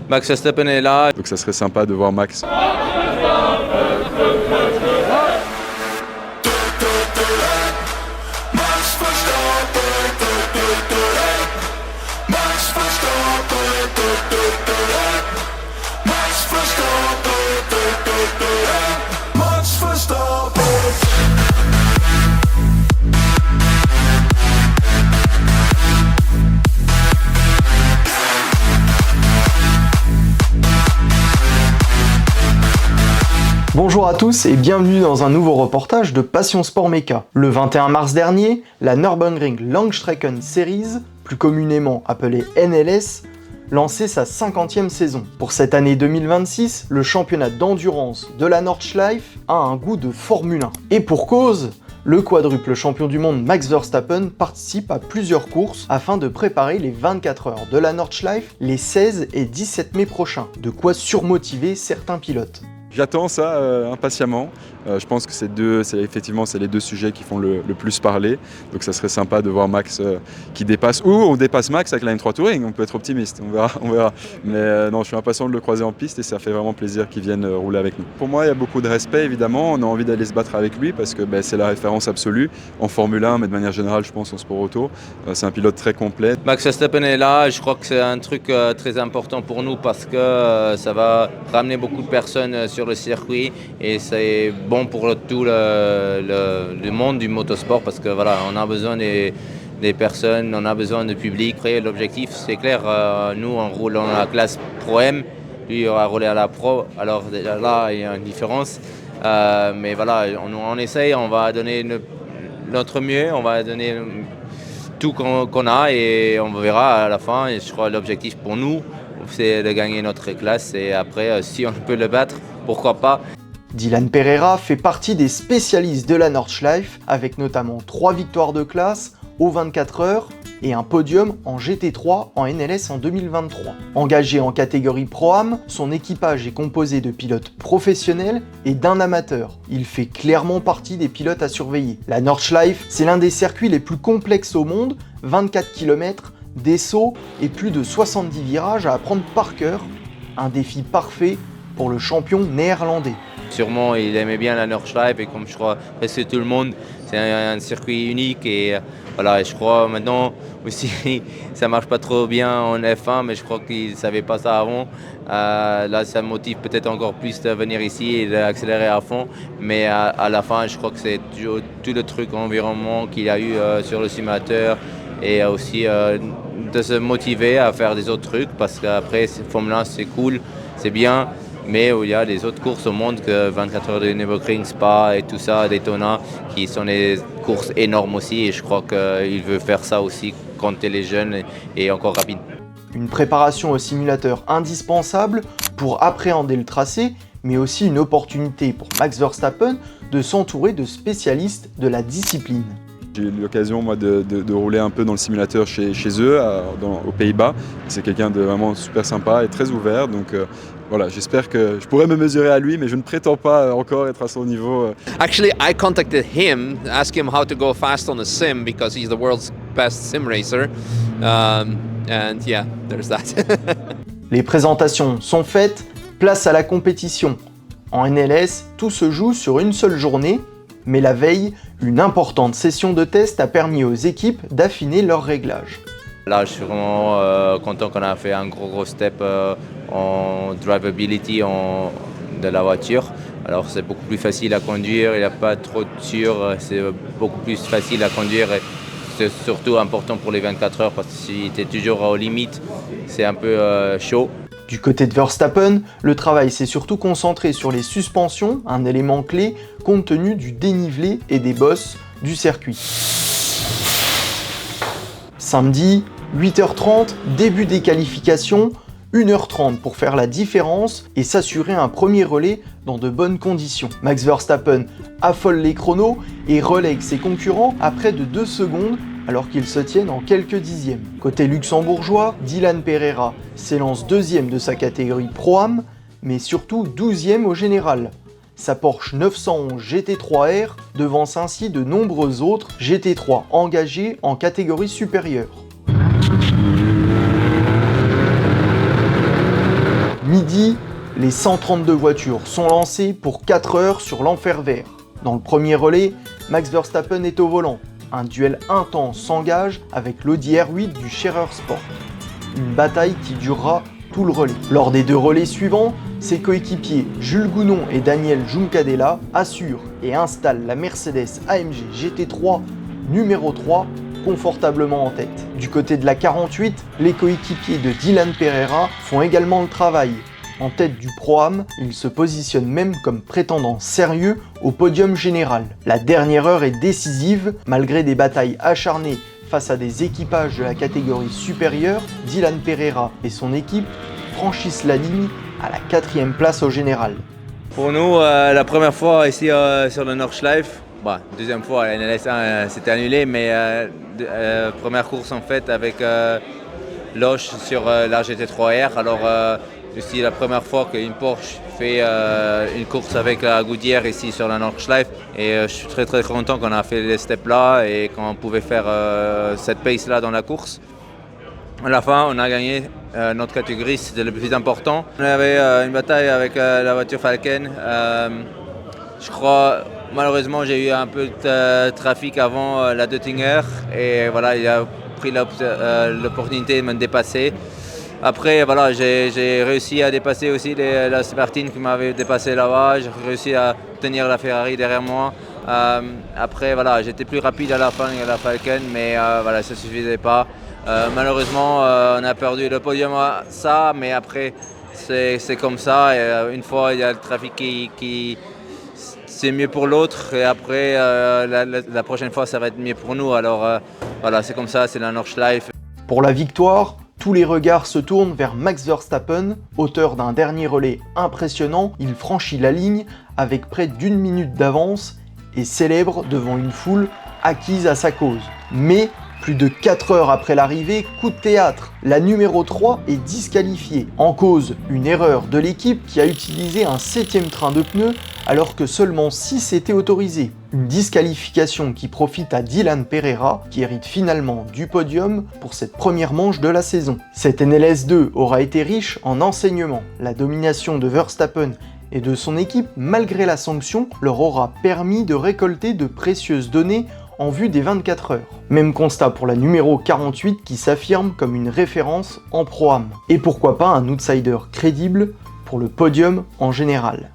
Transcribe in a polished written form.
Max Verstappen est là. Donc ça serait sympa de voir Max. Bonjour à tous et bienvenue dans un nouveau reportage de Passion Sport Mecha. Le 21 mars dernier, la Nürburgring Langstrecken Series, plus communément appelée NLS, lançait sa 50e saison. Pour cette année 2026, le championnat d'endurance de la Nordschleife a un goût de Formule 1. Et pour cause, le quadruple champion du monde Max Verstappen participe à plusieurs courses afin de préparer les 24 heures de la Nordschleife les 16 et 17 mai prochains, de quoi surmotiver certains pilotes. J'attends ça impatiemment. Je pense que c'est les deux sujets qui font le plus parler. Donc ça serait sympa de voir Max qui dépasse, ou on dépasse Max avec la N3 Touring. On peut être optimiste, on verra. Mais non, je suis impatient de le croiser en piste et ça fait vraiment plaisir qu'il vienne rouler avec nous. Pour moi, il y a beaucoup de respect évidemment. On a envie d'aller se battre avec lui parce que c'est la référence absolue en Formule 1, mais de manière générale, je pense en sport auto. C'est un pilote très complet. Max Verstappen est là. Je crois que c'est un truc très important pour nous parce que ça va ramener beaucoup de personnes sur le circuit et c'est bon pour tout le monde du motosport parce que voilà, on a besoin des personnes, on a besoin de public. Après, l'objectif, c'est clair, nous on roule dans la classe Pro-M, lui on va rouler à la Pro, alors déjà là il y a une différence. Mais voilà, on essaye, on va donner notre mieux, on va donner tout qu'on a et on verra à la fin. Et je crois que l'objectif pour nous, c'est de gagner notre classe et après, si on peut le battre, pourquoi pas. Dylan Pereira fait partie des spécialistes de la Nordschleife, avec notamment 3 victoires de classe aux 24 heures et un podium en GT3 en NLS en 2023. Engagé en catégorie Pro-Am, son équipage est composé de pilotes professionnels et d'un amateur. Il fait clairement partie des pilotes à surveiller. La Nordschleife, c'est l'un des circuits les plus complexes au monde, 24 km, des sauts et plus de 70 virages à apprendre par cœur. Un défi parfait pour le champion néerlandais. Sûrement, il aimait bien la Nordschleife et comme je crois presque tout le monde, c'est un circuit unique et voilà, je crois maintenant aussi ça marche pas trop bien en F1, mais je crois qu'il ne savait pas ça avant. Là, ça me motive peut-être encore plus de venir ici et d'accélérer à fond, mais à la fin, je crois que c'est tout le truc environnement qu'il a eu sur le simulateur et aussi de se motiver à faire des autres trucs parce qu'après, Formule 1, c'est cool, c'est bien. Mais il y a des autres courses au monde que 24 heures de Nürburgring, Spa et tout ça, Daytona, qui sont des courses énormes aussi. Et je crois qu'il veut faire ça aussi quand il est jeune et encore rapide. Une préparation au simulateur indispensable pour appréhender le tracé, mais aussi une opportunité pour Max Verstappen de s'entourer de spécialistes de la discipline. J'ai eu l'occasion moi de rouler un peu dans le simulateur chez eux, aux Pays-Bas. C'est quelqu'un de vraiment super sympa et très ouvert. Donc voilà, j'espère que je pourrais me mesurer à lui, mais je ne prétends pas encore être à son niveau. Actually, I contacted him, asked him how to go fast on a sim because he's the world's best sim racer. And yeah, there's that. Les présentations sont faites, place à la compétition. En NLS, tout se joue sur une seule journée. Mais la veille, une importante session de test a permis aux équipes d'affiner leurs réglages. Là, je suis vraiment content qu'on a fait un gros step en drivability de la voiture. Alors c'est beaucoup plus facile à conduire, il n'y a pas trop de sur, c'est beaucoup plus facile à conduire. Et c'est surtout important pour les 24 heures parce que si tu es toujours aux limites, c'est un peu chaud. Du côté de Verstappen, le travail s'est surtout concentré sur les suspensions, un élément clé compte tenu du dénivelé et des bosses du circuit. Samedi, 8h30, début des qualifications, 1h30 pour faire la différence et s'assurer un premier relais dans de bonnes conditions. Max Verstappen affole les chronos et relègue ses concurrents à près de 2 secondes alors qu'ils se tiennent en quelques dixièmes. Côté luxembourgeois, Dylan Pereira s'élance deuxième de sa catégorie Pro-Am, mais surtout 12e au général. Sa Porsche 911 GT3R devance ainsi de nombreux autres GT3 engagés en catégorie supérieure. Midi, les 132 voitures sont lancées pour 4 heures sur l'enfer vert. Dans le premier relais, Max Verstappen est au volant. Un duel intense s'engage avec l'Audi R8 du Schaerer Sport. Une bataille qui durera tout le relais. Lors des 2 relais suivants, ses coéquipiers Jules Gounon et Daniel Juncadella assurent et installent la Mercedes AMG GT3 numéro 3 confortablement en tête. Du côté de la 48, les coéquipiers de Dylan Pereira font également le travail. En tête du Pro-Am, il se positionne même comme prétendant sérieux au podium général. La dernière heure est décisive, malgré des batailles acharnées face à des équipages de la catégorie supérieure, Dylan Pereira et son équipe franchissent la ligne à la 4e place au général. Pour nous, la première fois ici sur le Nordschleife, deuxième fois, la NLS1 s'était annulée, mais première course en fait avec Loche sur la GT3R. Alors, c'est la première fois qu'une Porsche fait une course avec la Goodyear ici sur la Nordschleife. Et je suis très très content qu'on a fait les steps là et qu'on pouvait faire cette pace là dans la course. À la fin, on a gagné notre catégorie, c'était le plus important. On avait une bataille avec la voiture Falken. Je crois, malheureusement, j'ai eu un peu de trafic avant la Döttinger et voilà, il a pris l'opportunité de me dépasser. Après, voilà, j'ai réussi à dépasser aussi la Martin qui m'avait dépassé là-bas. J'ai réussi à tenir la Ferrari derrière moi. Après, voilà, j'étais plus rapide à la fin que la Falken, mais voilà, ça ne suffisait pas. Malheureusement, on a perdu le podium à ça, mais après, c'est comme ça. Et, une fois, il y a le trafic qui c'est mieux pour l'autre, et après, la prochaine fois, ça va être mieux pour nous. Alors, voilà, c'est comme ça, c'est la Nordschleife. Pour la victoire, tous les regards se tournent vers Max Verstappen. Auteur d'un dernier relais impressionnant, il franchit la ligne avec près d'1 minute d'avance et célèbre devant une foule acquise à sa cause. Mais plus de 4 heures après l'arrivée, coup de théâtre, la numéro 3 est disqualifiée. En cause, une erreur de l'équipe qui a utilisé un 7e train de pneus alors que seulement 6 étaient autorisés. Une disqualification qui profite à Dylan Pereira, qui hérite finalement du podium pour cette première manche de la saison. Cette NLS2 aura été riche en enseignements. La domination de Verstappen et de son équipe, malgré la sanction, leur aura permis de récolter de précieuses données en vue des 24 heures. Même constat pour la numéro 48 qui s'affirme comme une référence en Pro-Am. Et pourquoi pas un outsider crédible pour le podium en général.